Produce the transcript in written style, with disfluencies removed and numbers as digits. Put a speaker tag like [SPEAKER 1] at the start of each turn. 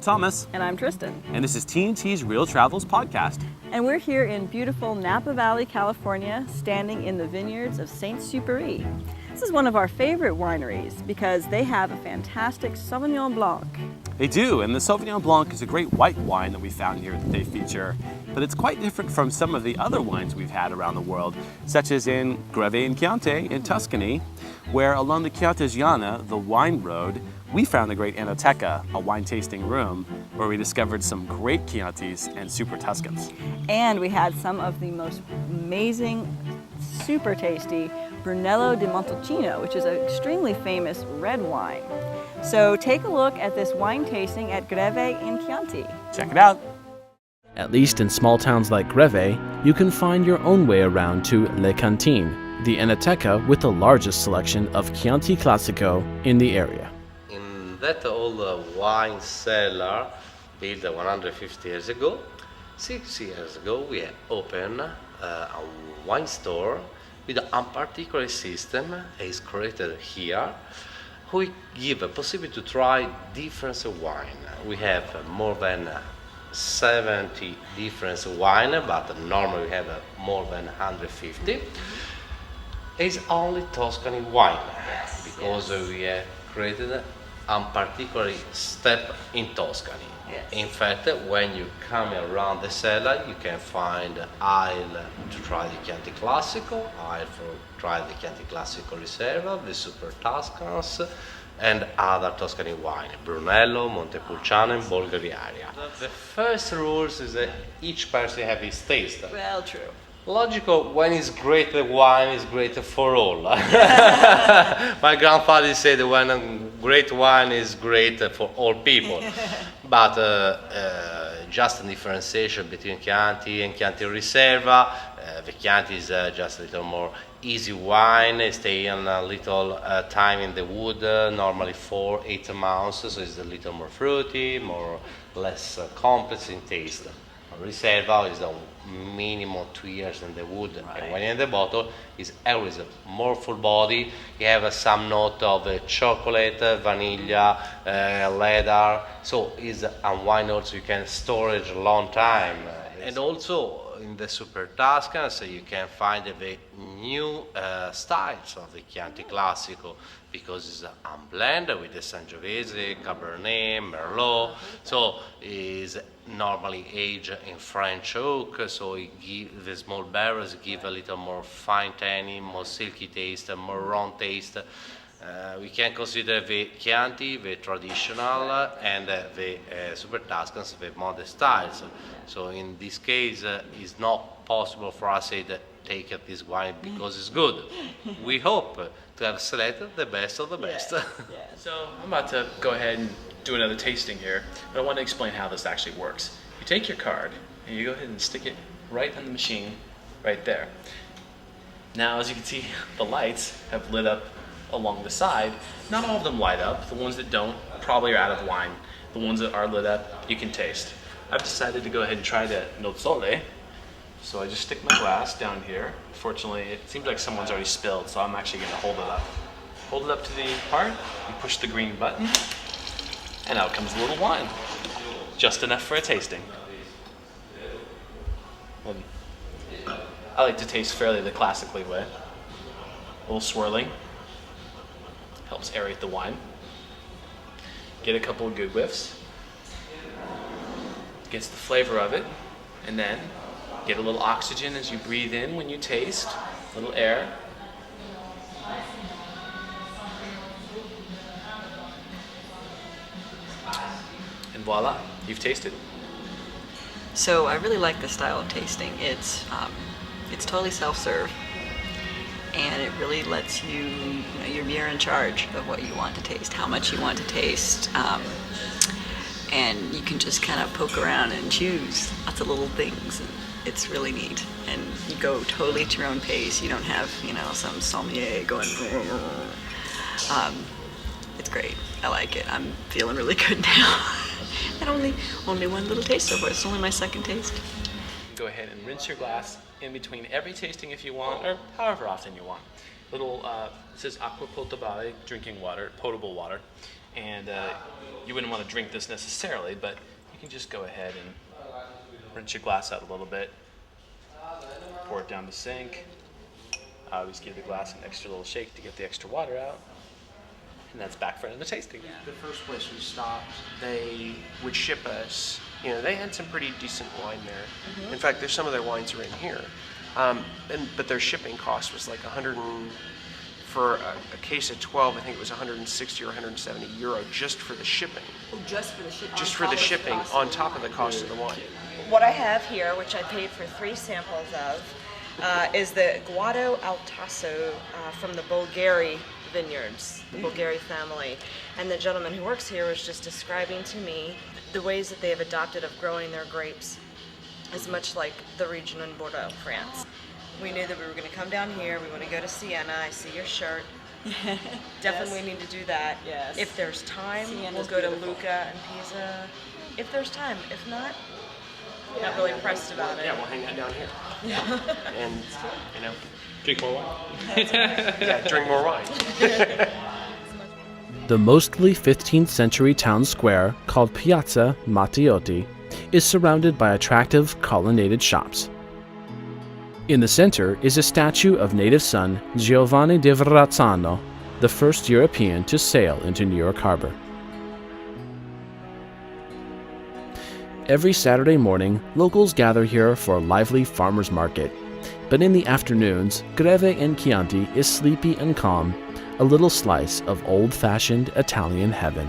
[SPEAKER 1] Thomas.
[SPEAKER 2] And I'm Tristan.
[SPEAKER 1] And this is TNT's Real Travels Podcast.
[SPEAKER 2] And we're here in beautiful Napa Valley, California, standing in the vineyards of Saint-Supéry. This is one of our favorite wineries because they have a fantastic Sauvignon Blanc.
[SPEAKER 1] They do, and the Sauvignon Blanc is a great white wine that we found here that they feature, but it's quite different from some of the other wines we've had around the world, such as in Greve and Chianti in Tuscany, where along the Chianti the wine road, we found the great enoteca, a wine tasting room, where we discovered some great Chiantis and super-Tuscans.
[SPEAKER 2] And we had some of the most amazing, super tasty Brunello di Montalcino, which is an extremely famous red wine. So take a look at this wine tasting at Greve in Chianti.
[SPEAKER 1] Check it out.
[SPEAKER 3] At least in small towns like Greve, you can find your own way around to Le Cantine, the enoteca with the largest selection of Chianti Classico in the area.
[SPEAKER 4] That old wine cellar built 150 years ago. 6 years ago we opened a wine store with a particular system is created here. We give a possibility to try different wine. We have more than 70 different wine, but normally we have more than 150. It's only Tuscany wine because we have created a particular step in Tuscany.
[SPEAKER 2] Yes.
[SPEAKER 4] In fact, when you come around the cellar, you can find aisle to try the Chianti Classico, aisle for try the Chianti Classico Riserva, the super-Tuscans, and other Tuscany wine, Brunello, Montepulciano, and Bolgheriaria. The first rules is that each person have his taste.
[SPEAKER 2] Well, true.
[SPEAKER 4] Logical, when it's great, the wine is great for all. My grandfather said when a great wine is great for all people. But just a differentiation between Chianti and Chianti Riserva. The Chianti is just a little more easy wine. It stays a little time in the wood, normally 4-8 months, so it's a little more fruity, less complex in taste. Riserva is a minimum 2 years in the wood,
[SPEAKER 2] right.
[SPEAKER 4] And when in the bottle is always a more full body. You have some note of chocolate, vanilla, leather, so it's a wine also you can storage a long time. And also in the super-Tuscans you can find the new styles of the Chianti Classico, because it's a blend with the Sangiovese, Cabernet, Merlot, so is normally aged in French oak, so the small barrels give a little more fine tannin, more silky taste, more round taste. We can consider the Chianti, the traditional, and the super-Tuscans, the modern styles. So in this case, it's not possible for us to take this wine because it's good. We hope to have selected the best of the best.
[SPEAKER 2] Yes.
[SPEAKER 3] So I'm about to go ahead and do another tasting here, but I want to explain how this actually works. You take your card and you go ahead and stick it right on the machine, right there. Now, as you can see, the lights have lit up along the side. Not all of them light up. The ones that don't probably are out of wine. The ones that are lit up, you can taste. I've decided to go ahead and try the Nozzole. So I just stick my glass down here. Fortunately, it seems like someone's already spilled, so I'm actually going to hold it up. Hold it up to the part, and push the green button, and out comes a little wine. Just enough for a tasting. And I like to taste fairly the classically way. A little swirling. Helps aerate the wine. Get a couple of good whiffs. Gets the flavor of it, and then get a little oxygen as you breathe in when you taste, a little air. And voila, you've tasted.
[SPEAKER 2] So I really like this style of tasting. It's totally self-serve, and it really lets you, you're in charge of what you want to taste, how much you want to taste, and you can just kind of poke around and choose lots of little things. And it's really neat, and you go totally at your own pace. You don't have, some sommelier going. It's great. I like it. I'm feeling really good now. And only one little taste so far. It's only my second taste.
[SPEAKER 3] Go ahead and rinse your glass in between every tasting if you want, or however often you want. Little, it says acqua potabile, drinking water, potable water. And you wouldn't want to drink this necessarily, but you can just go ahead and rinse your glass out a little bit. Pour it down the sink. I always give the glass an extra little shake to get the extra water out. And that's back for another tasting.
[SPEAKER 5] The first place we stopped, they would ship us, they had some pretty decent wine there. In fact, there's some of their wines are in here. But their shipping cost was like for a case of 12, I think it was 160 or 170 euro just for the shipping.
[SPEAKER 2] Oh, just for the shipping?
[SPEAKER 5] Just for the shipping on top of the cost of the wine.
[SPEAKER 6] What I have here, which I paid for 3 samples of, is the Guado al Tasso from the Bulgari vineyards, the Bulgari family. And the gentleman who works here was just describing to me the ways that they have adopted of growing their grapes is much like the region in Bordeaux, France. We knew that we were going to come down here, we want to go to Siena. I see your shirt. Definitely need to do that.
[SPEAKER 2] Yes.
[SPEAKER 6] If there's time,
[SPEAKER 2] Siena's
[SPEAKER 6] we'll go
[SPEAKER 2] beautiful.
[SPEAKER 6] to Lucca and Pisa. If there's time. If not, not really pressed about it.
[SPEAKER 5] Yeah, we'll hang out down here. And,
[SPEAKER 3] Drink more wine.
[SPEAKER 5] yeah, drink more wine.
[SPEAKER 1] The mostly 15th century town square, called Piazza Matteotti, is surrounded by attractive colonnaded shops. In the center is a statue of native son Giovanni di Verrazzano, the first European to sail into New York Harbor. Every Saturday morning, locals gather here for a lively farmers market. But in the afternoons, Greve in Chianti is sleepy and calm, a little slice of old-fashioned Italian heaven.